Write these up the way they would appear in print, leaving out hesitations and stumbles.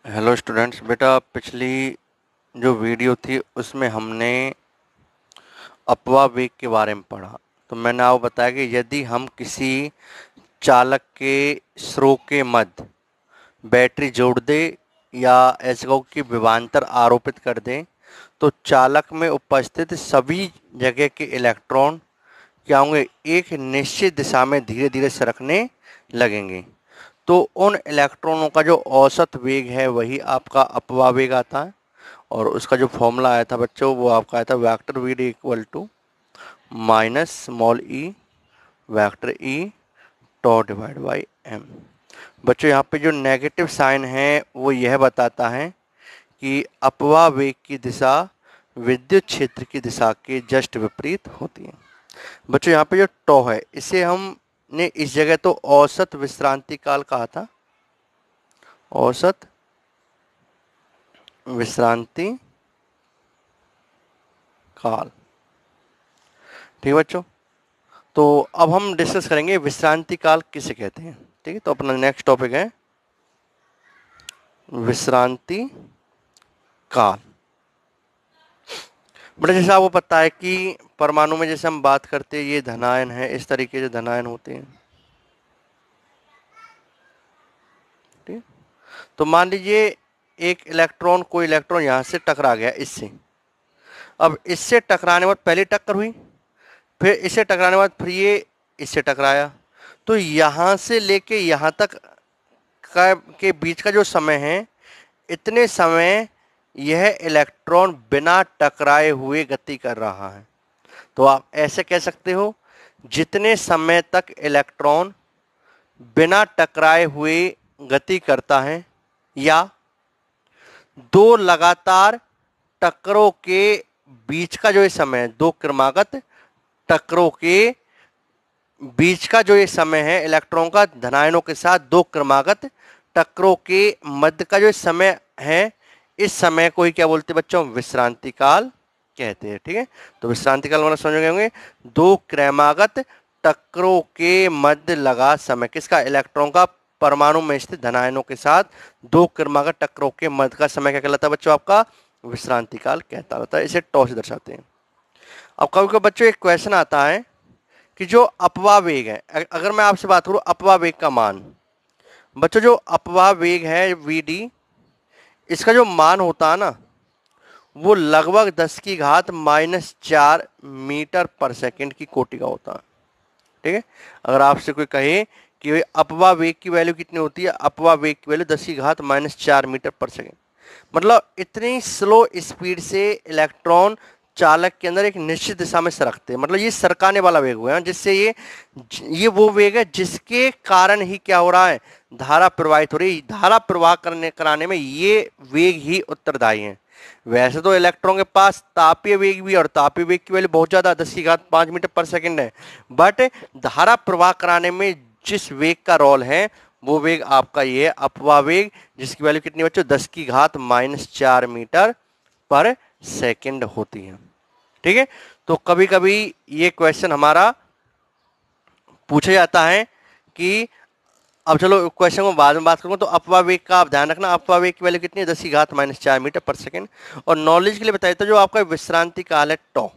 Hello students, बेटा पिछली जो वीडियो थी उसमें हमने अपवाह वेग के बारे में पढ़ा। तो मैंने आपको बताया कि यदि हम किसी चालक के स्रो के मध्य बैटरी जोड़ दे या ऐसे कहो कि विभवांतर आरोपित कर दें तो चालक में उपस्थित सभी जगह के इलेक्ट्रॉन क्या होंगे, एक निश्चित दिशा में धीरे धीरे सरकने लगेंगे। तो उन इलेक्ट्रॉनों का जो औसत वेग है वही आपका अपवाह वेग आता है। और उसका जो फॉर्मूला आया था बच्चों वो आपका आया था vector V D equal to minus small E vector E tau divide by M. बच्चों यहाँ पे जो नेगेटिव साइन है वो यह बताता है कि अपवाह वेग की दिशा विद्युत क्षेत्र की दिशा के जस्ट विपरीत होती है। बच्चों यहाँ पे जो टॉ है इसे हमने इस जगह तो औसत विश्रांति काल कहा था, औसत विश्रांति काल। ठीक है बच्चों, तो अब हम डिस्कस करेंगे विश्रांति काल किसे कहते हैं। ठीक है, तो अपना नेक्स्ट टॉपिक है विश्रांति काल। बड़ा जैसे आपको पता है कि परमाणु में जैसे हम बात करते हैं ये धनायन है, इस तरीके से धनायन होते हैं। ठीक, तो मान लीजिए एक इलेक्ट्रॉन, कोई इलेक्ट्रॉन यहां से टकरा गया इससे। अब इससे टकराने के बाद पहली टक्कर हुई, फिर इससे टकराने के बाद फिर ये इससे टकराया। तो यहां से लेके यहां तक के बीच का जो समय है, इतने समय यह इलेक्ट्रॉन बिना टकराए हुए गति कर रहा है। तो आप ऐसे कह सकते हो, जितने समय तक इलेक्ट्रॉन बिना टकराए हुए गति करता है या दो लगातार टक्करों के बीच का जो ये समय है, दो क्रमागत टक्करों के बीच का जो ये समय है इलेक्ट्रॉन का धनायनों के साथ दो क्रमागत टक्करों के मध्य का जो समय है, इस समय को ही क्या बोलते हैं बच्चों, विश्रांति काल कहते हैं। ठीक है, तो विश्रांति काल मतलब समझ गए होंगे, दो क्रमागत टक्करों के मध्य लगा समय किसका, इलेक्ट्रॉन का परमाणु में स्थित धनायनों के साथ दो क्रमागत टक्करों के मध्य का समय क्या कहलाता है बच्चों, आपका विश्रांति काल कहता रहता है। इसे टॉ से दर्शाते हैं। अब कभी कभी बच्चों एक क्वेश्चन आता है कि जो अपवाह वेग है, अगर मैं आपसे बात करूं अपवाह वेग का मान, बच्चों जो अपवाह वेग है वी डी, इसका जो मान होता है ना वो लगभग 10 की घात -4 मीटर पर सेकंड की कोटि का होता है। ठीक है, अगर आपसे कोई कहे कि अपवाह वेग की वैल्यू कितनी होती है, अपवाह वेग की वैल्यू 10 की घात -4 मीटर पर सेकंड, मतलब इतनी स्लो स्पीड से इलेक्ट्रॉन चालक के अंदर एक निश्चित दिशा में सरकते हैं। मतलब ये सरकाने वाला वेग हुआ है, जिससे ये वो वेग है जिसके कारण ही क्या हो रहा है, धारा प्रवाहित हो रही है। धारा प्रवाह कराने में ये वेग ही उत्तरदायी है। वैसे तो इलेक्ट्रॉन के पास तापीय वेग भी, और तापीय वेग की वैल्यू बहुत ज्यादा 10 की घात 5 मीटर पर सेकंड है, बट धारा प्रवाह कराने में जिस वेग का रोल है वो वेग आपका ये है अपवाह वेग, जिसकी वैल्यू कितनी बच्चों, 10 की घात -4 मीटर पर सेकंड होती है। ठीक है, तो कभी कभी ये क्वेश्चन हमारा पूछा जाता है कि, अब चलो क्वेश्चन को बाद में बात करूंगा। तो अपवाह वेग का आप ध्यान रखना, अपवाह वेग की वैल्यू कितनी है, 10 की घात -4 मीटर पर सेकंड। और नॉलेज के लिए बताइए तो जो आपका विश्रांति काल है टॉ,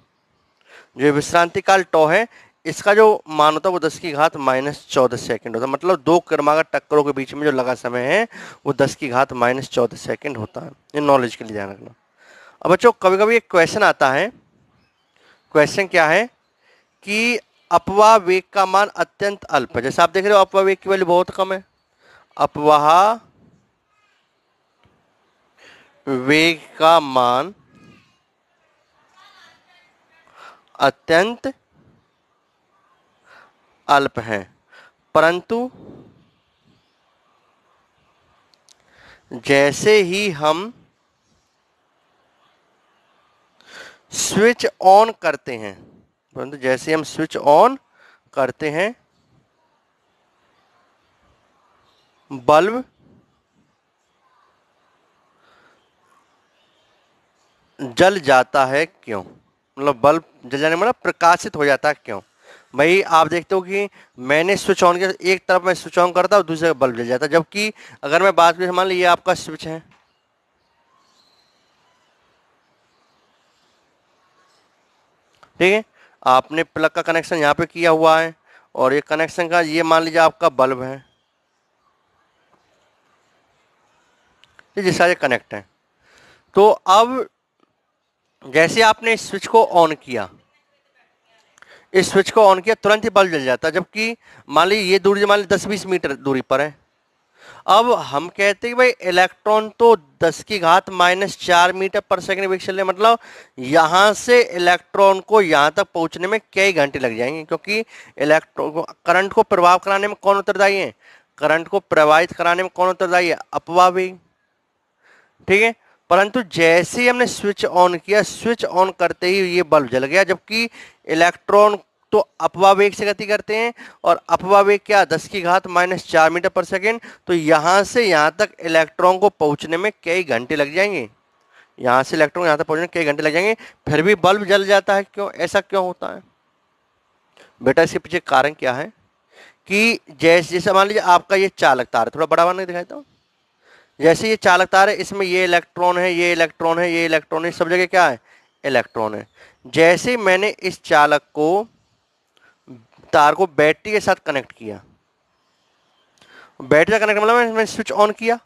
जो विश्रांति काल टॉ है, इसका जो मान होता है वो 10 की घात -14 सेकंड होता है। मतलब दो क्रमागत टक्करों के बीच में जो लगा समय है वो 10 की घात -14 सेकंड होता है। ये नॉलेज के लिए ध्यान रखना। अब बच्चों कभी कभी एक क्वेश्चन आता है, क्वेश्चन क्या है कि अपवाह वेग का मान अत्यंत अल्प है। जैसे आप देख रहे हो अपवाह वेग की वैल्यू बहुत कम है, अपवाह वेग का मान अत्यंत अल्प है, परंतु जैसे ही हम स्विच ऑन करते हैं, परंतु जैसे हम स्विच ऑन करते हैं बल्ब जल जाता है, क्यों, मतलब बल्ब जल जाने मतलब प्रकाशित हो जाता है, क्यों, भाई आप देखते हो कि मैंने स्विच ऑन किया, एक तरफ मैं स्विच ऑन करता हूँ, दूसरे तरफ बल्ब जल जाता है। जबकि अगर मैं बात करूँ, मान लीजिए आपका स्विच है, ठीक है, आपने प्लग का कनेक्शन यहाँ पे किया हुआ है और ये कनेक्शन का, ये मान लीजिए आपका बल्ब है, ये जिसका ये कनेक्ट है। तो अब जैसे आपने इस स्विच को ऑन किया, इस स्विच को ऑन किया, तुरंत ही बल्ब जल जाता है। जबकि मान लीजिए ये दूरी मान लीजिए 10-20 मीटर दूरी पर है। अब हम कहते हैं कि भाई इलेक्ट्रॉन तो 10 की घात -4 मीटर पर सेकंड वेग से चल रहे, मतलब यहां से इलेक्ट्रॉन को यहां तक पहुंचने में कई घंटे लग जाएंगे, क्योंकि इलेक्ट्रॉन को, करंट को प्रवाह कराने में कौन उत्तरदायी है? करंट को प्रवाहित कराने में कौन उत्तरदायी है? अपवाह वेग, ठीक है। परंतु जैसे ही हमने स्विच ऑन किया, स्विच ऑन करते ही ये बल्ब जल गया। जबकि इलेक्ट्रॉन तो अपवाह वेग से गति करते हैं, और अपवाह वेग क्या? 10 की घात -4 मीटर पर सेकेंड। तो यहां से यहां तक इलेक्ट्रॉन को पहुंचने में कई घंटे लग जाएंगे, यहां से इलेक्ट्रॉन यहां तक पहुंचने में कई घंटे लग जाएंगे, फिर भी बल्ब जल जाता है। क्यों? ऐसा क्यों होता है बेटा? इसके पीछे कारण क्या है कि जैसे जैसे मान लीजिए आपका ये चालक तार है, थोड़ा बड़ा बना दिखाता हूं। जैसे ये चालक तार है, इसमें ये इलेक्ट्रॉन है, ये इलेक्ट्रॉन है, ये इलेक्ट्रॉन है, सब जगह क्या है? इलेक्ट्रॉन है। जैसे मैंने इस चालक को, तार को बैटरी के साथ कनेक्ट किया, बैटरी का कनेक्ट मतलब मैं स्विच ऑन किया,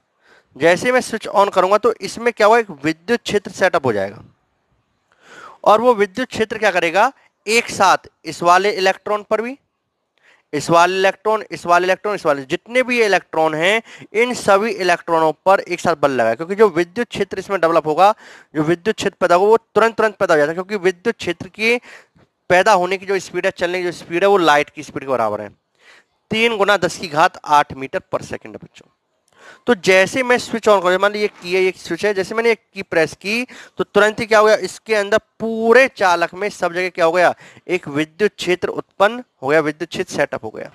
जैसे मैं स्विच ऑन करूंगा तो इसमें क्या होगा? एक विद्युत क्षेत्र सेटअप हो जाएगा। और वो विद्युत क्षेत्र क्या करेगा? एक साथ इस वाले इलेक्ट्रॉन पर भी, इस वाले इलेक्ट्रॉन, इस वाले इलेक्ट्रॉन, इस वाले, जितने भी ये इलेक्ट्रॉन हैं, इन सभी इलेक्ट्रॉनों पर एक साथ बल लगाए। क्योंकि जो विद्युत क्षेत्र इसमें डेवलप होगा, जो विद्युत क्षेत्र पैदा होगा, वो तुरंत तुरंत पैदा हो जाता है। क्योंकि विद्युत क्षेत्र की पैदा होने की जो स्पीड है, चलने की जो स्पीड है, वो लाइट की स्पीड के बराबर है, 3 गुना 10 की घात 8 मीटर पर सेकंड बच्चों। तो जैसे मैं स्विच ऑन करूं, मान लीजिए की है, ये स्विच है, जैसे मैंने एक की प्रेस की तो तुरंत ही क्या हो गया? इसके अंदर पूरे चालक में सब जगह क्या हो गया? एक विद्युत क्षेत्र उत्पन्न हो गया, विद्युत क्षेत्र सेटअप हो गया।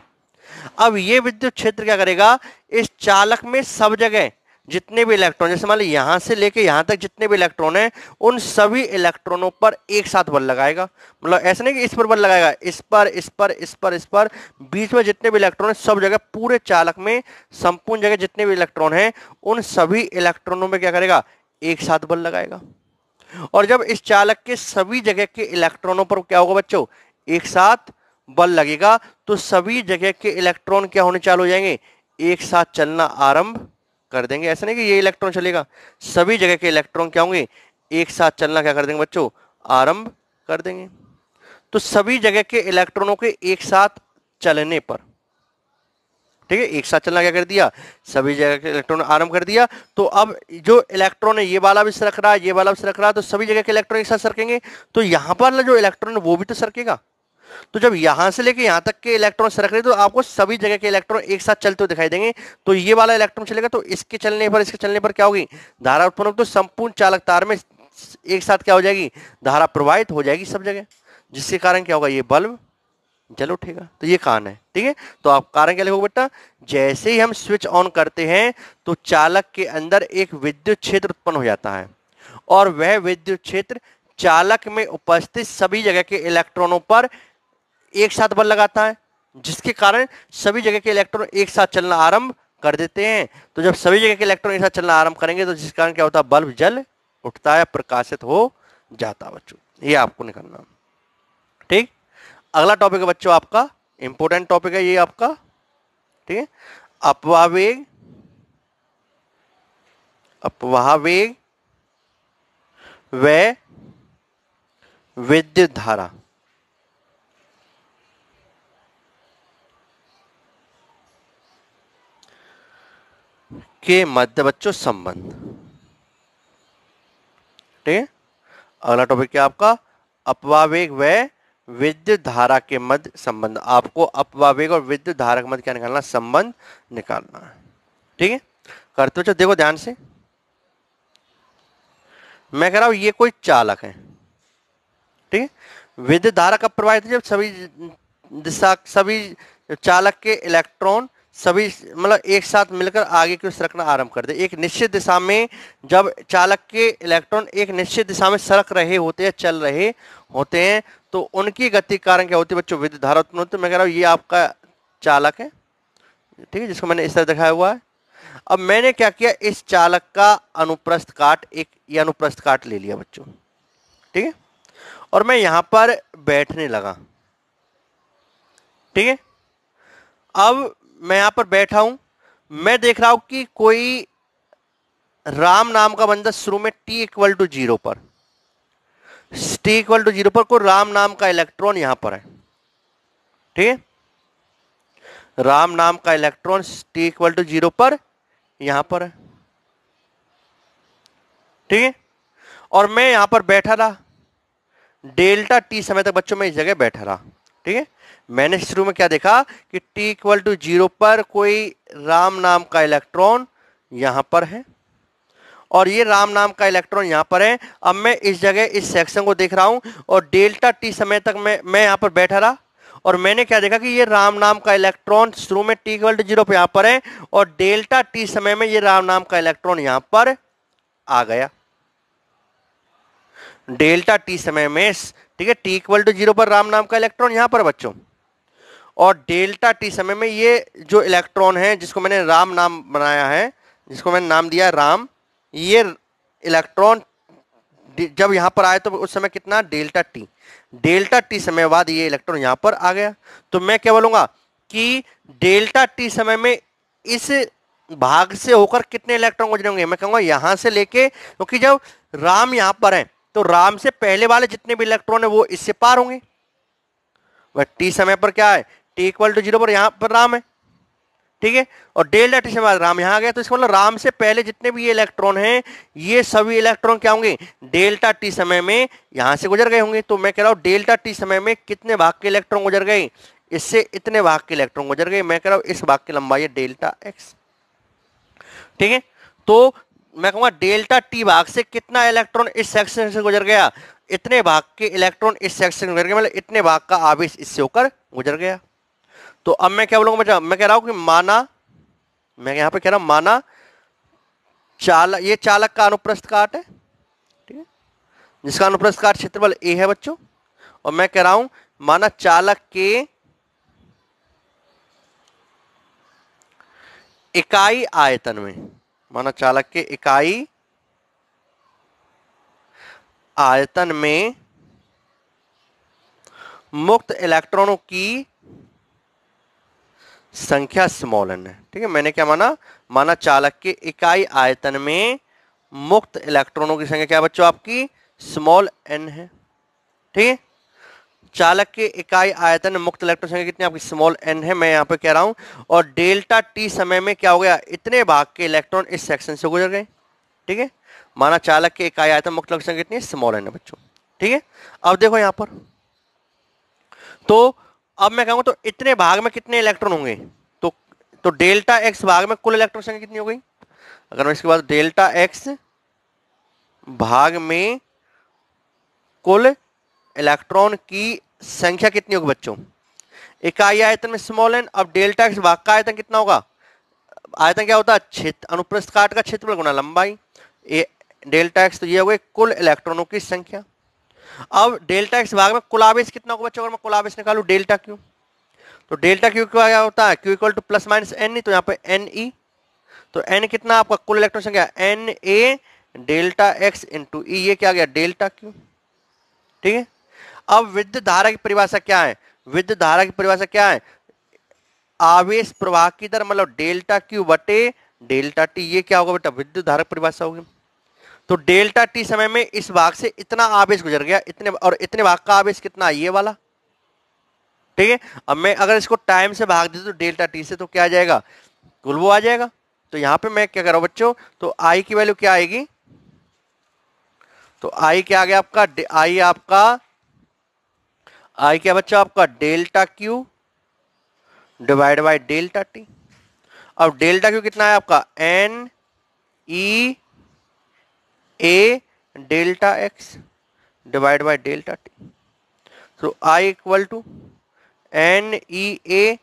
अब ये विद्युत क्षेत्र क्या करेगा? इस चालक में सब जगह जितने भी इलेक्ट्रॉन, जैसे मान लीजिए यहां से लेके यहां तक जितने भी इलेक्ट्रॉन हैं, उन सभी इलेक्ट्रॉनों पर एक साथ बल लगाएगा। मतलब ऐसा नहीं कि इस पर बल लगाएगा, इस पर, इस पर, इस पर, इस पर, बीच में जितने भी इलेक्ट्रॉन हैं, सब जगह, पूरे चालक में संपूर्ण जगह जितने भी इलेक्ट्रॉन हैं, उन सभी इलेक्ट्रॉनों में क्या करेगा? एक साथ बल लगाएगा। और जब इस चालक के सभी जगह के इलेक्ट्रॉनों पर क्या होगा बच्चों? एक साथ बल लगेगा, तो सभी जगह के इलेक्ट्रॉन क्या होने चालू हो जाएंगे? एक साथ चलना आरंभ कर देंगे। ऐसा नहीं कि ये इलेक्ट्रॉन चलेगा, सभी जगह के इलेक्ट्रॉन क्या होंगे? एक साथ चलना क्या कर देंगे बच्चों? आरंभ कर देंगे। तो सभी जगह के इलेक्ट्रॉनों के एक साथ चलने पर, ठीक है, एक साथ चलना क्या कर दिया? सभी जगह के इलेक्ट्रॉन आरंभ कर दिया। तो अब जो इलेक्ट्रॉन है, ये वाला भी सरक रहा है, ये वाला भी सरक रहा है, तो सभी जगह के इलेक्ट्रॉन एक साथ सरकेंगे। तो यहां पर जो इलेक्ट्रॉन है वो भी तो सरकेगा। तो जब यहां से लेके यहां तक के इलेक्ट्रॉन सरक रहे, तो आपको सभी जगह के इलेक्ट्रॉन एक साथ चलते हुए दिखाई देंगे। तो ये वाला इलेक्ट्रॉन चलेगा, तो इसके चलने पर, इसके चलने पर क्या होगी? धारा उत्पन्न होगी। तो संपूर्ण चालक तार में एक साथ क्या हो जाएगी? धारा प्रवाहित हो जाएगी सब जगह, जिसके कारण क्या होगा? ये बल्ब जल उठेगा। तो ये कारण है, ठीक है। तो आप कारण क्या लिखोगे बेटा? जैसे ही हम स्विच ऑन करते हैं तो चालक के अंदर एक विद्युत क्षेत्र उत्पन्न हो जाता है, और वह विद्युत क्षेत्र चालक में उपस्थित सभी जगह के इलेक्ट्रॉनों पर एक साथ बल लगाता है, जिसके कारण सभी जगह के इलेक्ट्रॉन एक साथ चलना आरंभ कर देते हैं। तो जब सभी जगह के इलेक्ट्रॉन एक साथ चलना आरंभ करेंगे, तो जिस कारण क्या होता है? बल्ब जल उठता है, प्रकाशित हो जाता है बच्चों। ये आपको निकालना, ठीक। अगला टॉपिक है बच्चों आपका, इंपोर्टेंट टॉपिक है ये आपका, ठीक है। अपवाह वेग, अपवाह वेग व विद्युत धारा के मध्य बच्चों संबंध, ठीक है। अगला टॉपिक क्या आपका? अपवाह वेग व विद्युत धारा के मध्य संबंध। आपको अपवाह वेग और विद्युत धारा के मध्य क्या निकालना? संबंध निकालना है, ठीक है। करते बच्चों देखो ध्यान से, मैं कह रहा हूं ये कोई चालक है, ठीक है। विद्युत धारा कब प्रवाहित है? जब सभी दिशा, सभी चालक के इलेक्ट्रॉन सभी मतलब एक साथ मिलकर आगे की ओर सरकना आरंभ कर दे। एक निश्चित दिशा में जब चालक के इलेक्ट्रॉन एक निश्चित दिशा में सरक रहे होते हैं, चल रहे होते हैं, तो उनकी गति के कारण क्या होती है बच्चों, विद्युत धारा उत्पन्न होती है। मैं कह रहा हूँ ये आपका चालक है, ठीक है, जिसको मैंने इस तरह दिखाया हुआ है। अब मैंने क्या किया, इस चालक का अनुप्रस्थ काट, एक ये अनुप्रस्थ काट ले लिया बच्चों, ठीक है, और मैं यहां पर बैठने लगा, ठीक है। अब मैं यहां पर बैठा हूं, मैं देख रहा हूं कि कोई राम नाम का बंदा शुरू में t=0 पर, t=0 पर कोई राम नाम का इलेक्ट्रॉन यहां पर है, ठीक है, राम नाम का इलेक्ट्रॉन t=0 पर यहां पर है, ठीक है, और मैं यहां पर बैठा रहा डेल्टा टी समय तक बच्चों मैं इस जगह बैठा रहा, ठीक है। मैंने शुरू में क्या देखा कि t=0 पर कोई राम नाम का इलेक्ट्रॉन यहां पर है और ये राम नाम का इलेक्ट्रॉन यहां पर है। अब मैं इस जगह इस सेक्शन को देख रहा हूं और डेल्टा टी समय तक मैं यहां पर बैठा रहा और मैंने क्या देखा कि ये राम नाम का इलेक्ट्रॉन शुरू में t=0 पे यहां पर है और डेल्टा टी समय में ये राम नाम का इलेक्ट्रॉन यहां पर आ गया, डेल्टा टी समय में, ठीक है, t=0 पर राम नाम का इलेक्ट्रॉन यहां पर बच्चों, और डेल्टा टी समय में ये जो इलेक्ट्रॉन है जिसको मैंने राम नाम बनाया है, जिसको मैंने नाम दिया राम, ये इलेक्ट्रॉन जब यहां पर आए तो उस समय कितना, डेल्टा टी समय बाद ये इलेक्ट्रॉन यहां पर आ गया। तो मैं क्या बोलूंगा कि डेल्टा टी समय में इस भाग से होकर कितने इलेक्ट्रॉन गुजरेंगे, मैं कहूंगा यहां से लेके, क्योंकि जब राम यहां पर है तो राम से पहले वाले जितने भी इलेक्ट्रॉन है वो इससे पार होंगे। वह टी समय पर क्या है, t=0 पर यहां पर राम है, ठीक है, और डेल्टा टी समय बाद राम यहां आ गया, तो इसका मतलब राम से पहले जितने भी ये इलेक्ट्रॉन हैं ये सभी इलेक्ट्रॉन क्या होंगे, डेल्टा टी समय में यहां से गुजर गए होंगे। तो मैं कह रहा हूं डेल्टा टी समय में कितने भाग के इलेक्ट्रॉन गुजर गए, इससे इतने भाग के इलेक्ट्रॉन गुजर गए। मैं कह रहा हूं इस भाग की लंबाई है डेल्टा एक्स, ठीक है। तो मैं कहूंगा डेल्टा टी भाग से कितना इलेक्ट्रॉन इस सेक्शन से गुजर गया, इतने भाग के इलेक्ट्रॉन इस सेक्शन से गुजर गए, मतलब इतने भाग का आवेश इससे होकर गुजर गया। तो अब मैं क्या बोलूंगा, मैं कह रहा हूं कि माना, मैं यहां पे कह रहा हूं माना ये चालक का अनुप्रस्थ काट है, ठीक है, जिसका अनुप्रस्थ काट क्षेत्रफल ए है बच्चों, और मैं कह रहा हूं माना चालक के इकाई आयतन में, माना चालक के इकाई आयतन में मुक्त इलेक्ट्रॉनों की संख्या स्मॉल n है, ठीक है। मैंने क्या माना चालक के इकाई आयतन में मुक्त इलेक्ट्रॉनों की संख्या क्या बच्चों, आपकी स्मॉल n है, ठीक है। चालक के इकाई आयतन में मुक्त इलेक्ट्रॉन संख्या कितनी, आपकी स्मॉल n है, मैं यहां पे कह रहा हूं, और डेल्टा टी समय में क्या हो गया, इतने भाग के इलेक्ट्रॉन इस सेक्शन से गुजर गए, ठीक है। माना चालक के इकाई आयतन मुक्त इलेक्ट्रॉन संख्या कितनी है, स्मॉल n है बच्चों, ठीक है। अब देखो यहां पर, तो अब मैं कहूंगा तो इतने भाग में कितने इलेक्ट्रॉन होंगे, तो डेल्टा एक्स भाग में कुल इलेक्ट्रॉन संख्या कितनी हो गई, अगर मैं इसके बाद डेल्टा एक्स भाग में कुल इलेक्ट्रॉन की संख्या कितनी होगी बच्चों, इकाई आयतन में स्मॉल n। अब डेल्टा एक्स भाग का आयतन कितना होगा, आयतन क्या होता है, क्षेत्र, अनुप्रस्थ काट का क्षेत्रफल गुना लंबाई, डेल्टा एक्स, तो ये हो गई कुल इलेक्ट्रॉनों की संख्या। अब डेल्टा एक्स भाग में कुल आवेश कितना होगा बच्चों, अगर मैं कुल आवेश निकालू डेल्टा क्यू, तो डेल्टा क्यू क्या होता है, Q equal to plus minus N, तो यहाँ पे एन ई, तो एन कितना आपका कुल इलेक्ट्रॉन संख्या, N A delta X into E, ये क्या गया डेल्टा क्यू, ठीक है। अब विद्युत धारा की परिभाषा क्या है, विद्युत धारा की परिभाषा क्या है, आवेश प्रवाह की दर मतलब डेल्टा क्यू बटे डेल्टा टी, ये क्या होगा बेटा, विद्युत धारा की परिभाषा होगी। तो डेल्टा टी समय में इस भाग से इतना आवेश गुजर गया, इतने, और इतने भाग का आवेश कितना, ये वाला, ठीक है। अब मैं अगर इसको टाइम से भाग दे तो डेल्टा टी से, तो क्या आ जाएगा, कुल वो आ जाएगा। तो यहां पे मैं क्या कर रहा हूं बच्चों, तो आई की वैल्यू क्या आएगी, तो आई क्या आ गया आपका, आई क्या बच्चा आपका delta Q divide by delta T. अब डेल्टा क्यू कितना है आपका, N E A delta X divide by delta T, तो I equal to N E A,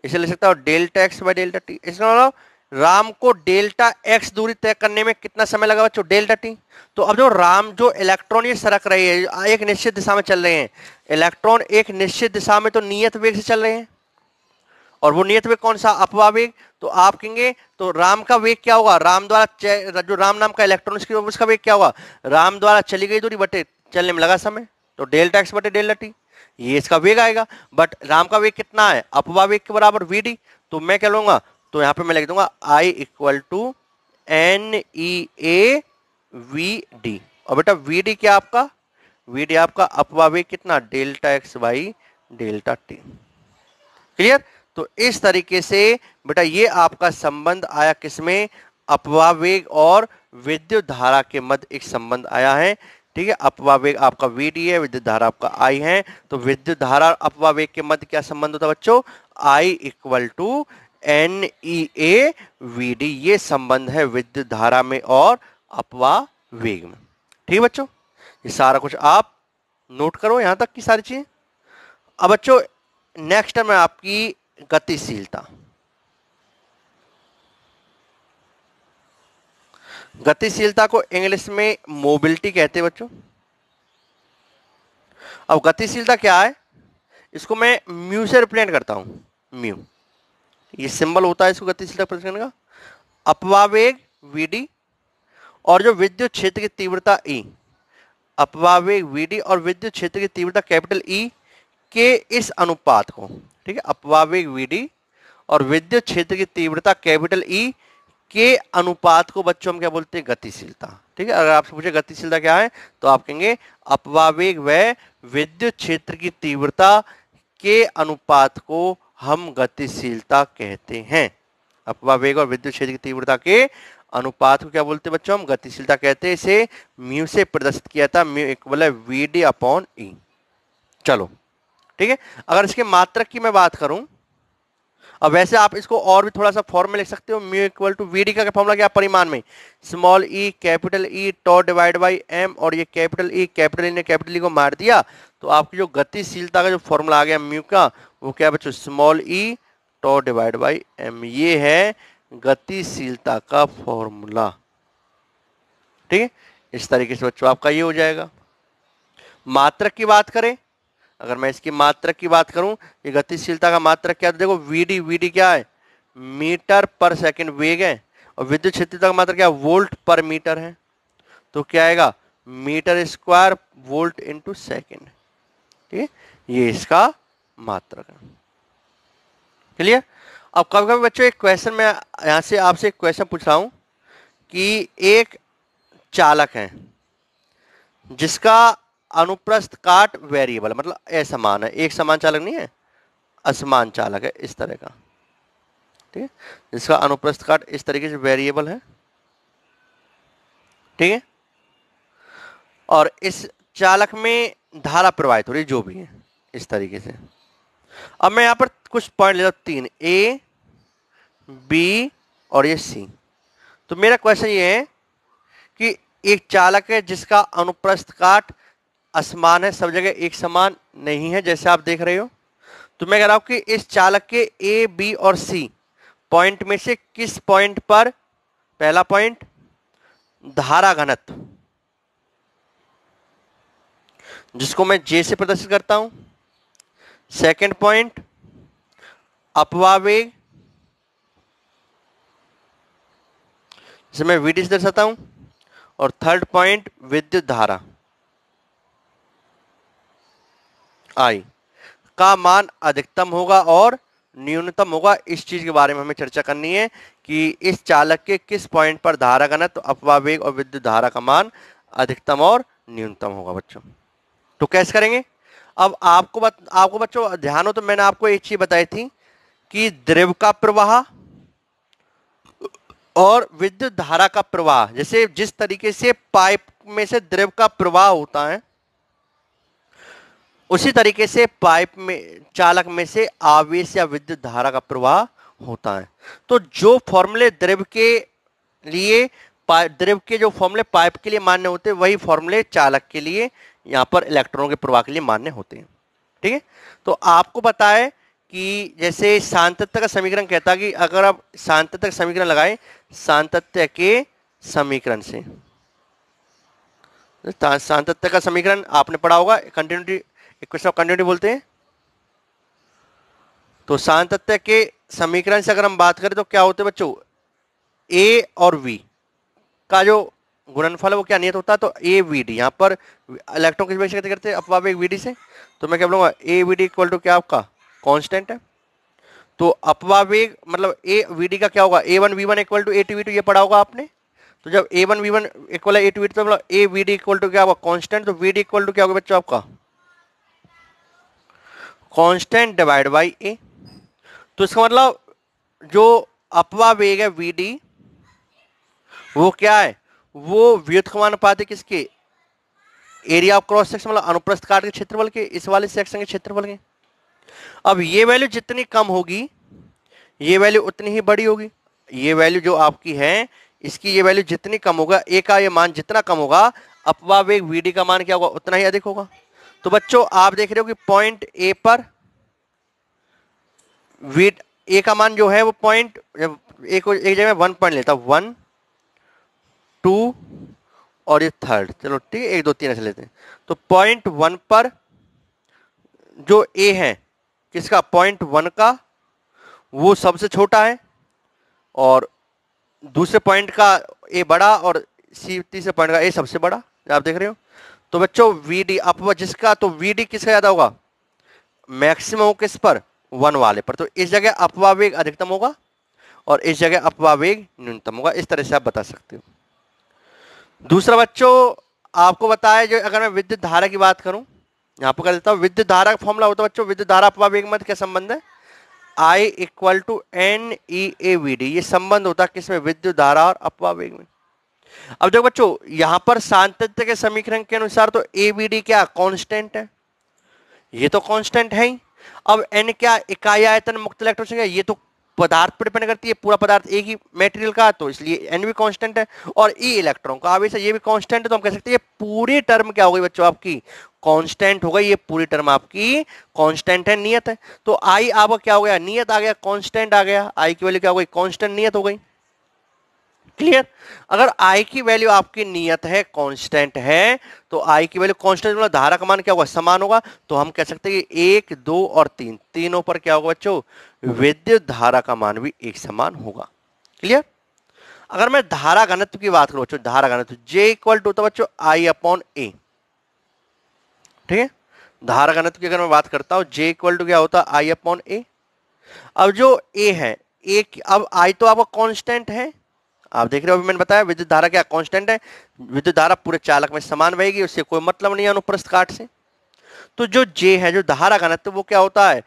इसे ले सकता हूं delta X by delta T, इसका मतलब राम को डेल्टा एक्स दूरी तय करने में कितना समय लगा बच्चों? Delta T. तो अब जो इलेक्ट्रॉन ये सरक रहे हैं, एक निश्चित दिशा में चल रहे हैं, इलेक्ट्रॉन एक निश्चित दिशा में तो नियत वेग से चल रहे हैं, और वो नियत वेग कौन सा? अपवाह वेग। तो आप कहेंगे तो राम का वेग क्या होगा? राम द्वारा जो राम नाम का इलेक्ट्रॉन उसका वेग क्या होगा? राम द्वारा चली गई दूरी बटे चलने में लगा समय, तो डेल्टा एक्स बटे डेल्टा टी, ये इसका वेग आएगा। बट राम का वेग कितना है? अपवाह वेग के बराबर वी डी। तो मैं क्या लूंगा? तो यहां पे मैं लिख दूंगा I equal to N E A V D. और बेटा वी डी क्या आपका? वी डी आपका अपवाह वेग कितना? Delta x by delta T. Clear? तो इस तरीके से बेटा ये आपका संबंध आया किसमें? अपवाह वेग और विद्युत धारा के मध्य एक संबंध आया है। ठीक है, अपवाह वेग आपका वी डी है, विद्युत धारा आपका आई है। तो विद्युत धारा अपवाह वेग के मध्य क्या संबंध होता है बच्चों? I equal to N E A V D, ये संबंध है विद्युत धारा में और अपवाह वेग में। ठीक है बच्चों, ये सारा कुछ आप नोट करो यहां तक की सारी चीजें। अब बच्चों नेक्स्ट है आपकी गतिशीलता। गतिशीलता को इंग्लिश में मोबिलिटी कहते हैं बच्चों। अब गतिशीलता क्या है, इसको मैं म्यू से रिप्रेजेंट करता हूं। म्यू ये सिंबल होता है इसको गतिशीलता प्रदर्शन का। अपवाह वेग वीडी और जो विद्युत क्षेत्र की तीव्रता ई, अपवाह वेग वीडी और विद्युत क्षेत्र की तीव्रता कैपिटल ई के इस अनुपात को, ठीक है, अपवाह वेग वीडी और विद्युत क्षेत्र की तीव्रता कैपिटल ई के अनुपात को बच्चों हम क्या बोलते हैं? गतिशीलता। ठीक है, अगर आपसे पूछे गतिशीलता क्या है तो आप कहेंगे अपवाह वेग व विद्युत क्षेत्र की तीव्रता के अनुपात को हम गतिशीलता कहते हैं। अपवाह वेग और विद्युत क्षेत्र की तीव्रता के अनुपात को क्या बोलते हैं बच्चों? हम गतिशीलता कहते हैं। इसे म्यू से प्रदर्शित किया था, म्यू इक्वल है वी डी अपॉन ई। चलो ठीक है, अगर इसके मात्रक की मैं बात करूं, अब वैसे आप इसको और भी थोड़ा सा फॉर्म में लिख सकते हो। Mu equal to V D का फॉर्मूला क्या? परिमाण में small E capital E tau divide by M, और ये कैपिटल ई ने कैपिटल ई को मार दिया, तो आपकी जो गतिशीलता का जो फॉर्मूला आ गया म्यू का, वो क्या बच्चों? Small E tau divide by M, ये है गतिशीलता का फॉर्मूला। ठीक है, इस तरीके से बच्चों आपका ये हो जाएगा। मात्रक की बात करें, अगर मैं इसकी मात्रक की बात करूं, ये गतिशीलता का मात्रक क्या है? तो देखो वीडी, वीडी क्या है? मीटर पर सेकंड वेग है, और विद्युत क्षेत्रता का मात्रक क्या? वोल्ट पर मीटर है। तो क्या आएगा? Metre square volt into second. ठीक है, ये इसका मात्रक है। क्लियर? अब कभी कभी बच्चों एक क्वेश्चन में यहां से आपसे एक क्वेश्चन पूछ रहा हूं कि एक चालक है जिसका अनुप्रस्थ काट वेरिएबल, मतलब असमान है, एक समान चालक नहीं है, असमान चालक है इस तरह का। ठीक है, जिसका अनुप्रस्थ काट इस तरीके से वेरिएबल है। ठीक है, और इस चालक में धारा प्रवाहित हो रही जो भी है इस तरीके से। अब मैं यहां पर कुछ पॉइंट लेता हूं, 3 ए बी और ये सी। तो मेरा क्वेश्चन ये है कि एक चालक है जिसका अनुप्रस्थ काट असमान है, सब जगह एक समान नहीं है जैसे आप देख रहे हो। तो मैं कह रहा हूं कि इस चालक के ए बी और सी पॉइंट में से किस पॉइंट पर, पहला पॉइंट धारा घनत्व, जिसको मैं जे से प्रदर्शित करता हूं, सेकंड पॉइंट अपवाह वेग, जिसे मैं वीडी से दर्शाता हूं, और थर्ड पॉइंट विद्युत धारा आई का मान अधिकतम होगा और न्यूनतम होगा। इस चीज के बारे में हमें चर्चा करनी है कि इस चालक के किस पॉइंट पर धारा घनत्व, अपवाह वेग और विद्युत धारा का मान अधिकतम और न्यूनतम होगा बच्चों। तो कैसे करेंगे? अब आपको बच्चों ध्यान हो तो मैंने आपको एक चीज बताई थी कि द्रव का प्रवाह और विद्युत धारा का प्रवाह, जैसे जिस तरीके से पाइप में से द्रव का प्रवाह होता है, उसी तरीके से पाइप में चालक में से आवेश या विद्युत धारा का प्रवाह होता है। तो जो फॉर्मूले द्रव के लिए, द्रव के जो फॉर्मूले पाइप के लिए मान्य होते हैं, वही फॉर्मूले चालक के लिए, यहां पर इलेक्ट्रॉनों के प्रवाह के लिए मान्य होते हैं। ठीक है, तो आपको पता है कि जैसे सांतत्य का समीकरण कहता है कि अगर आप सांतत्य का समीकरण लगाएं सांतत्य के समीकरण से, सांतत्य का समीकरण आपने पढ़ा होगा, कंटिन्यूटी, इक्वेशन ऑफ कंटिन्यूटी बोलते हैं। तो सांतत्य के समीकरण से अगर हम बात करें तो क्या होते हैं बच्चों, ए और वी का जो गुणनफल है वो क्या नियत होता है, तो ए वी डी, यहाँ पर इलेक्ट्रॉन किस वजह से करते हैं, अपवावेग वी डी से, तो मैं क्या बोलूंगा A V D equal to क्या आपका कांस्टेंट है। तो अपवावेग मतलब ए वी डी का क्या होगा, A one V one equal to A two V two, ये पढ़ा होगा आपने। तो जब A one V one equal है ए टू वी टू, तो मतलब A V D equal to क्या होगा कांस्टेंट, तो वी डी इक्वल टू क्या होगा बच्चों आपका कांस्टेंट डिवाइड बाई ए। तो इसका मतलब जो अपवावेग है वी डी वो क्या है, वो व्युत्क्रमानुपाती किसके, एरिया ऑफ क्रॉस सेक्शन मतलब अनुप्रस्थ काट के क्षेत्रफल के, इस वाले सेक्शन के क्षेत्रफल के। अब ये वैल्यू जितनी कम होगी ये वैल्यू उतनी ही बड़ी होगी। ये वैल्यू जो आपकी है इसकी ये वैल्यू जितनी कम होगा, ए का ये मान जितना कम होगा, अपवावेग वीडी का मान क्या होगा उतना ही अधिक होगा। तो बच्चों आप देख रहे हो कि पॉइंट ए पर वी ए का मान जो है वो पॉइंट ए को एक जगह 1 पॉइंट लेता, 1 2 और ये थर्ड, चलो ठीक है 1 2 3 ऐसे लेते हैं। तो पॉइंट 1 पर जो ए है किसका, पॉइंट 1 का, वो सबसे छोटा है, और दूसरे पॉइंट का ए बड़ा, और तीसरे पॉइंट का ए सबसे बड़ा, आप देख रहे हो। तो बच्चों वी डी अपवा जिसका, तो वी डी किसका ज्यादा होगा, मैक्सिमम किस पर, 1 वाले पर। तो इस जगह अपवावेग अधिकतम होगा और इस जगह अपवावेग न्यूनतम होगा। इस तरह से आप बता सकते हो। दूसरा बच्चों आपको बताया, जो अगर मैं विद्युत धारा की बात करूं, यहां पर कर देता हूं, विद्युत धारा का फॉर्मूला होता है बच्चों, विद्युत धारा अपवावेग मध्य क्या संबंध है, I equal to N E A V D, ये संबंध होता है किसमें, विद्युत धारा और अपवावेग में। अब देखो बच्चों यहां पर सांतत्य के समीकरण के अनुसार तो ए वी डी क्या कांस्टेंट है, ये तो कांस्टेंट है ही। अब एन क्या इकाई आयतन मुक्त इलेक्ट्रॉन संख्या, ये तो पदार्थ पर डिपेंड करती है, पूरा पदार्थ एक ही मेटेरियल का, तो इसलिए एन भी कांस्टेंट है। और ई इलेक्ट्रॉन का आवेश है, ये भी कांस्टेंट है। तो हम कह सकते हैं ये पूरी टर्म क्या हो गई बच्चों आपकी कांस्टेंट हो गई, ये पूरी टर्म आपकी कांस्टेंट है, नियत है। तो आई आपका क्या हो गया, नियत आ गया, कांस्टेंट आ गया, आई की वैल्यू क्या हो गई, कांस्टेंट नियत हो गई। क्लियर। अगर आई की वैल्यू आपकी नियत है, कांस्टेंट है, तो आई की वैल्यू कांस्टेंट मतलब धारा का मान क्या होगा, समान होगा। तो हम कह सकते हैं कि 1 2 और 3 तीनों पर क्या होगा बच्चों, विद्युत धारा का मान भी एक समान होगा। क्लियर। अगर मैं धारा घनत्व की बात करूं बच्चों, धारा घनत्व J इक्वल टू होता है बच्चों I अपॉन ए, ठीक है। धारा घनत्व की अगर मैं बात करता हूं J इक्वल टू क्या होता है I अपॉन ए। अब जो A है, अब I तो आपका कांस्टेंट है, आप देख रहे हो, अभी मैंने बताया विद्युत धारा क्या कांस्टेंट है, विद्युत धारा पूरे चालक में समान बहेगी, उससे कोई मतलब नहीं है अनुप्रस्थ काट से। तो जो J है, जो धारा घनत्व, वो क्या होता है,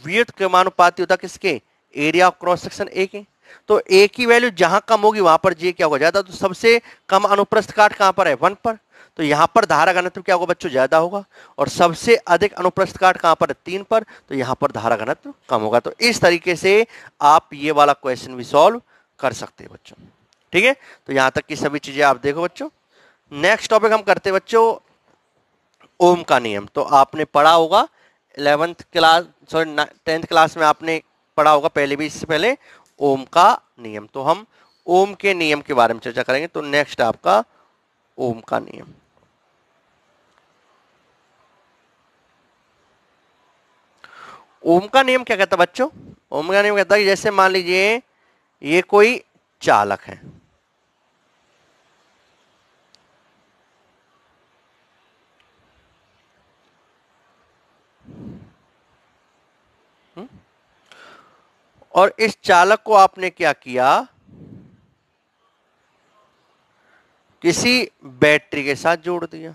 व्युत्क्रमानुपाती होता है किसके, area of cross section A के। तो ए की वैल्यू जहां कम होगी वहां पर J क्या होगा, ज्यादा। तो सबसे कम अनुप्रस्थ काट कहां पर है, 1 पर, तो यहां पर धारा घनत्व क्या होगा बच्चों, ज्यादा होगा। और सबसे अधिक अनुप्रस्थ काट कहां पर है, 3 पर, तो यहां पर धारा घनत्व कम होगा। तो इस तरीके से आप ये वाला क्वेश्चन भी सॉल्व कर सकते हैं बच्चों, ठीक है। तो यहां तक की सभी चीजें आप देखो बच्चों। नेक्स्ट टॉपिक हम करते हैं बच्चों ओम का नियम। तो आपने पढ़ा होगा 11th class, sorry 10th class में आपने पढ़ा होगा पहले भी, इससे पहले ओम का नियम। तो हम ओम के नियम के बारे में चर्चा करेंगे। तो नेक्स्ट आपका ओम का नियम। ओम का नियम क्या कहता है बच्चों, ओम का नियम कहता है कि जैसे मान लीजिए ये कोई चालक है, और इस चालक को आपने क्या किया, किसी बैटरी के साथ जोड़ दिया।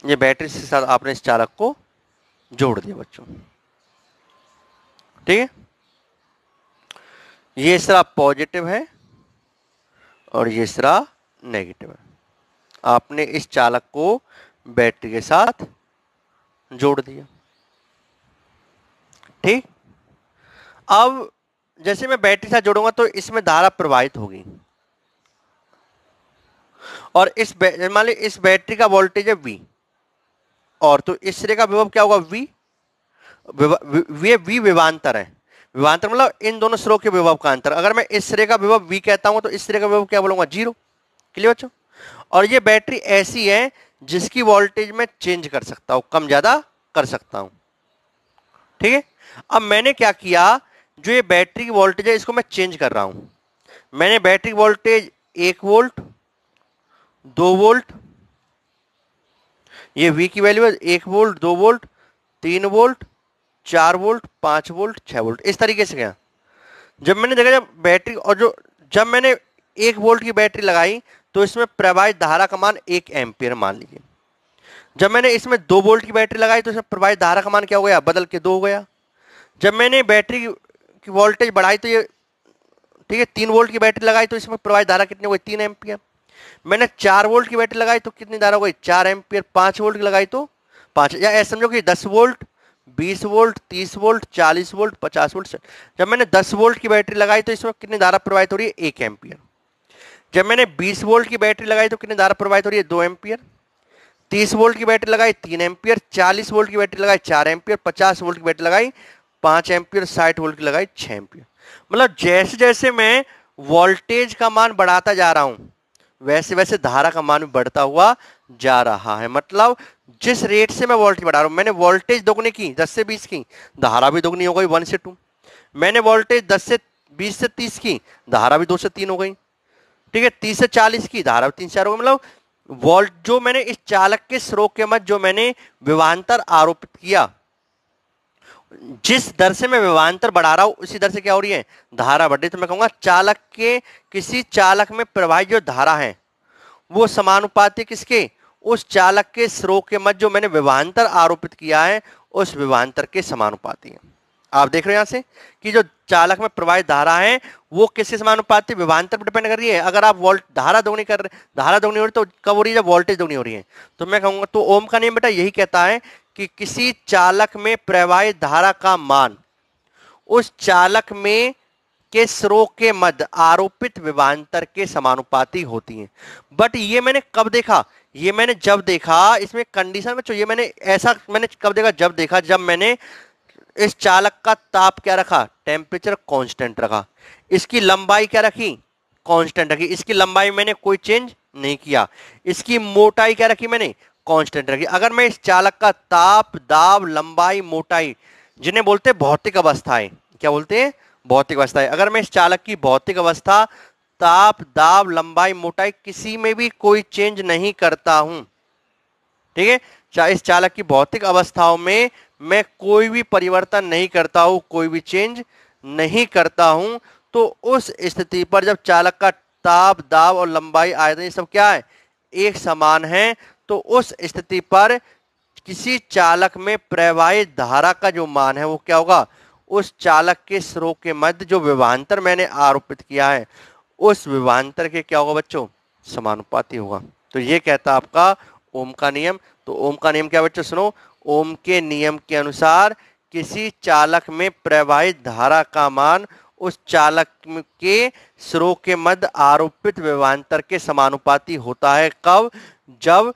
ये बैटरी के साथ आपने इस चालक को जोड़ दिया बच्चों, ठीक है। ये सिरा पॉजिटिव है और ये सिरा नेगेटिव है। आपने इस चालक को बैटरी के साथ जोड़ दिया, ठीक। अब जैसे मैं बैटरी के साथ जोड़ूंगा तो इसमें धारा प्रवाहित होगी, और मान ली इस बैटरी का वोल्टेज है V, और तो इस सिरे का विभव क्या होगा V, V विभवांतर है। विभवांतर मतलब इन दोनों सिरों के विभव का अंतर। अगर मैं इस सिरे का विभव V कहता हूं तो इस सिरे का विभव क्या बोलूंगा, 0। क्लियर बच्चों? और ये बैटरी ऐसी है जिसकी वोल्टेज मैं चेंज कर सकता हूं, कम ज्यादा कर सकता हूं। ठीक है, अब मैंने क्या किया, जो ये बैटरी की वोल्टेज है इसको मैं चेंज कर रहा हूं। मैंने बैटरी की वोल्टेज 1 वोल्ट, 2 वोल्ट, ये V की वैल्यू है 1 volt, 2 volt, 3 volt, 4 volt, 5 volt, 6 volt, इस तरीके से गया। जब मैंने देखा जब बैटरी और जब मैंने 1 वोल्ट की बैटरी लगाई तो इसमें प्रवाहित धारा का मान 1 एम्पियर मान लीजिए। जब मैंने इसमें 2 वोल्ट की बैटरी लगाई तो इसमें प्रवाहित धारा का मान क्या हो गया, बदल के 2 हो गया। जब मैंने बैटरी की वोल्टेज बढ़ाई तो ये ठीक है 3 वोल्ट की बैटरी लगाई तो इसमें प्रवाहित धारा कितनी हो गई, 3 एम्पियर। मैंने 4 वोल्ट की बैटरी लगाई तो कितनी धारा हो गई, 4 एम्पियर। 5 वोल्ट की लगाई तो 5, या ऐसा समझो कि 10 volt, 20 volt, 30 volt, 40 volt, 50 volt. जब मैंने 10 वोल्ट की बैटरी लगाई तो इसमें कितनी धारा प्रवाहित हो रही है, 1 एम्पियर। जब मैंने 20 वोल्ट की बैटरी लगाई तो कितनी धारा प्रवाहित हो रही है, 2 एम्पियर। 30 वोल्ट की बैटरी लगाई 3 एम्पियर, 40 वोल्ट की बैटरी लगाई 4 एम्पियर, 50 वोल्ट की बैटरी लगाई 5 एम्पियर, 60 वोल्ट की लगाई 6 एम्पियर। मतलब जैसे जैसे मैं वोल्टेज का मान बढ़ाता जा रहा हूं वैसे वैसे धारा का मान भी बढ़ता हुआ जा रहा है। मतलब जिस रेट से मैं वोल्टेज बढ़ा रहा हूं, मैंने वोल्टेज दोगुनी की 10 से 20 की, धारा भी दोगुनी हो गई 1 से 2। मैंने वोल्टेज 10 से 20 से 30 की, धारा भी 2 से 3 हो गई। ठीक है, 30 से 40 की, धारा भी 3 से 4 हो गई। मतलब वोल्ट जो मैंने इस चालक के स्रोत के मध्य जो मैंने विभवांतर आरोपित किया, जिस दर से मैं विभवांतर बढ़ा रहा हूं उसी दर से क्या हो रही है, धारा बढ़ रही है। तो मैं कहूंगा चालक के, किसी चालक में प्रवाहित जो धारा है वो समानुपाती किसके, उस चालक के स्रोत के मध्य जो मैंने विभवांतर आरोपित किया है उस विभवांतर के समानुपाती है। आप देख रहे हो यहां से कि जो चालक में प्रवाहित धारा है वो किसके समानुपाती, विभवांतर पर डिपेंड कर रही है। अगर आप वोल्ट धारा दोगुनी कर रहे, धारा दोगुनी हो रही तो कब हो रही है, जब वोल्टेज दोगुनी हो रही है। तो मैं कहूंगा, तो ओम का नियम बेटा यही कहता है कि किसी चालक में प्रवाहित धारा का मान उस चालक में के स्रोत के मध्य आरोपित विभवांतर के समानुपाती होती है। बट ये मैंने कब देखा, ये मैंने जब देखा, इसमें कंडीशन में ये मैंने ऐसा मैंने कब देखा, जब देखा जब मैंने इस चालक का ताप क्या रखा, टेम्परेचर कांस्टेंट रखा, इसकी लंबाई क्या रखी, कांस्टेंट रखी, इसकी लंबाई मैंने कोई चेंज नहीं किया, इसकी मोटाई क्या रखी मैंने, कांस्टेंट रखी। अगर मैं इस चालक का ताप, दाब, लंबाई, मोटाई, जिन्हें बोलते हैं भौतिक अवस्थाएं, क्या बोलते हैं, भौतिक अवस्थाएं, अगर मैं इस चालक की भौतिक अवस्था, ताप, दाब, लंबाई, मोटाई किसी में भी कोई चेंज नहीं करता हूं, ठीक है, इस चालक की भौतिक अवस्थाओं में मैं कोई भी परिवर्तन नहीं करता हूं, कोई भी चेंज नहीं करता हूं, तो उस स्थिति पर जब चालक का ताप, दाब और लंबाई, आयतन ये सब क्या है, एक समान है, तो उस स्थिति पर किसी चालक में प्रवाहित धारा का जो मान है वो क्या होगा, उस चालक के स्रोत के मध्य जो विभवांतर मैंने आरोपित किया है उस विभवांतर के क्या होगा बच्चों, समानुपाती होगा। तो ये कहता आपका ओम का नियम। तो ओम का नियम क्या बच्चों, सुनो, ओम के नियम के अनुसार किसी चालक में प्रवाहित धारा का मान उस चालक के स्रोत के मध्य आरोपित विभवांतर के समानुपाती होता है। कब, जब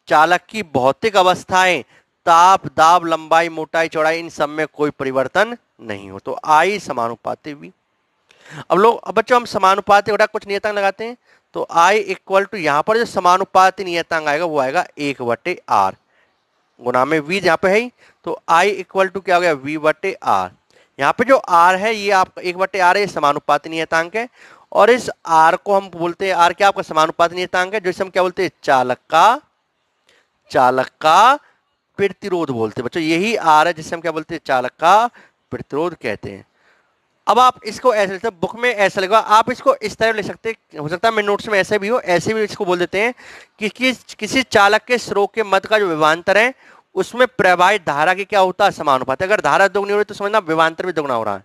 चालक की भौतिक अवस्थाएं, ताप, दाब, लंबाई, मोटाई, चौड़ाई, इन सब में कोई परिवर्तन नहीं हो। तो आई समानुपाती भी। अब बच्चों हम समानुपाती बटा कुछ नियतांक लगाते हैं। तो आई इक्वल टू, यहां पर जो समानुपाती नियतांक आएगा वो आएगा 1/r, गुना में v यहाँ पे है, तो आई इक्वल टू क्या हो गया, v/r। यहाँ पे जो r है ये आपका 1/r है, ये समानुपाती नियतांक है। और इस r को हम बोलते हैं, r क्या आपका समानुपाती नियतांक है, जिसे हम क्या बोलते हैं, चालक का प्रतिरोध बोलते हैं बच्चों। यही r है जिसे हम क्या बोलते हैं, चालक का प्रतिरोध कहते हैं। अब आप इसको ऐसे लिखते हैं, बुक में ऐसा लिखा, आप इसको इस तरह लिख सकते हैं, हो सकता है मेरे नोट्स में ऐसे भी हो, ऐसे भी इसको बोल देते हैं कि किसी चालक के स्रोत के मध्य का जो विभवांतर है उसमें प्रवाहित धारा की क्या होता है, समानुपाती। अगर धारा दोगुनी हो रही है तो समझना विभवांतर भी दोगुना हो रहा है।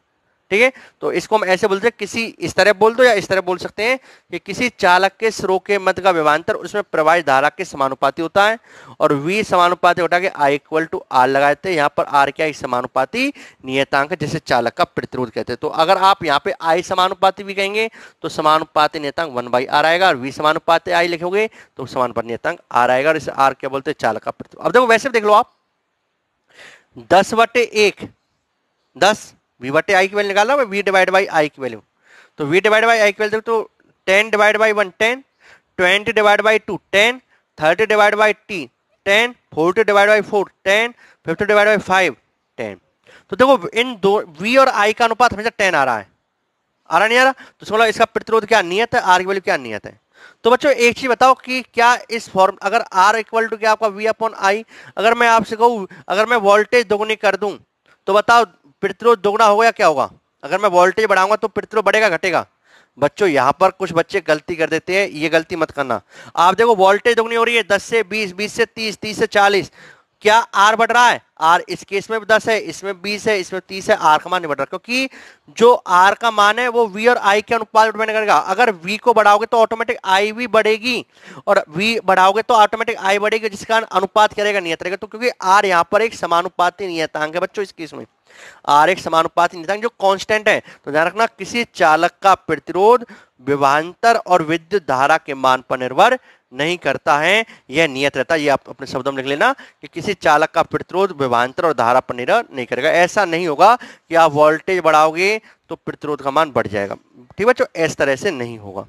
ठीक है। तो इसको हम ऐसे बोलते हैं, किसी इस तरह बोल दो या इस तरह बोल सकते हैं कि किसी चालक के स्रो के मध्य का विभवांतर उसमें प्रवाहित धारा के समानुपाती होता है, और V समानुपाती उठा के I इक्वल टू R लगाए थे। यहाँ पर R क्या है, समानुपाती नियतांक, जिसे चालक का प्रतिरोध कहते हैं। तो अगर आप यहाँ पे I समानुपाती भी कहेंगे तो समानुपाती नियतांक 1/R आएगा, और V समानुपाती I लिखोगे तो समानुपाती नियतांक R आएगा, और इसे R क्या बोलते हैं, चालक का प्रतिरोध। अब देखो वैसे देख लो आप, 10/1 10 V बटे I की वैल्यू निकाल रहा हूं मैं, V डिवाइड बाई I की वैल्यू। तो V डिवाइड बाई I की वैल्यू तो 10 divide by 1 10, 20 divide by 2 10, 30 divide by 10 10, 40 divide by 4 10, 50 divide by 5 10। तो देखो इन दो V और I का अनुपात हमेशा 10 आ रहा है, आ रहा नहीं आ रहा? तो इसका मतलब इसका प्रतिरोध क्या नियत है, R की वैल्यू क्या नियत है। तो बच्चों एक चीज बताओ कि क्या इस फॉर्म, अगर R इक्वल टू क्या आपका V अपॉन I, अगर मैं आपसे कहूं अगर मैं वोल्टेज दोगुनी कर दूं तो बताओ प्रतिरोध दोगुना होगा या क्या होगा? अगर मैं वोल्टेज बढ़ाऊंगा तो प्रतिरोध बढ़ेगा घटेगा? बच्चों यहां पर कुछ बच्चे गलती कर देते हैं, ये गलती मत करना। आप देखो वोल्टेज दोगुनी हो रही है, 10 से 20, 20 से 30, 30 से 40, क्या आर बढ़ रहा है? आर इस केस में 10 है, इसमें 20 है, इसमें 30 है, आर का मान नहीं बढ़ रहा, क्योंकि जो आर का मान है वो वी और आई के अनुपात डिपेंड करेगा। अगर वी को बढ़ाओगे तो ऑटोमेटिक आई भी बढ़ेगी, और वी बढ़ाओगे तो ऑटोमेटिक आई बढ़ेगी, जिसका अनुपात क्या रहेगा, नियत रहेगा। तो क्योंकि आर यहाँ पर एक समानुपाती नियतांक है बच्चों, इस केस में आर एक समानुपाती नियतांक जो कांस्टेंट है। तो ध्यान रखना, किसी चालक का प्रतिरोध विभवांतर और विद्युत धारा के मान पर निर्भर नहीं करता है, यह नियत रहता है। ये आप अपने शब्दों में लिख लेना कि किसी चालक का प्रतिरोध विभवांतर और धारा पर निर्भर नहीं करेगा। ऐसा नहीं होगा कि आप वोल्टेज बढ़ाओगे तो प्रतिरोध का मान बढ़ जाएगा, ठीक है बच्चों, इस तरह से नहीं होगा,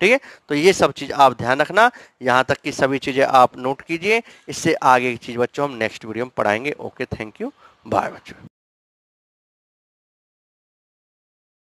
ठीक है। तो ये सब चीज आप ध्यान रखना, यहां तक की सभी चीजें आप नोट कीजिए। इससे आगे की चीज बच्चों हम नेक्स्ट वीडियो में पढ़ाएंगे। ओके, थैंक यू, बाय बच्चों।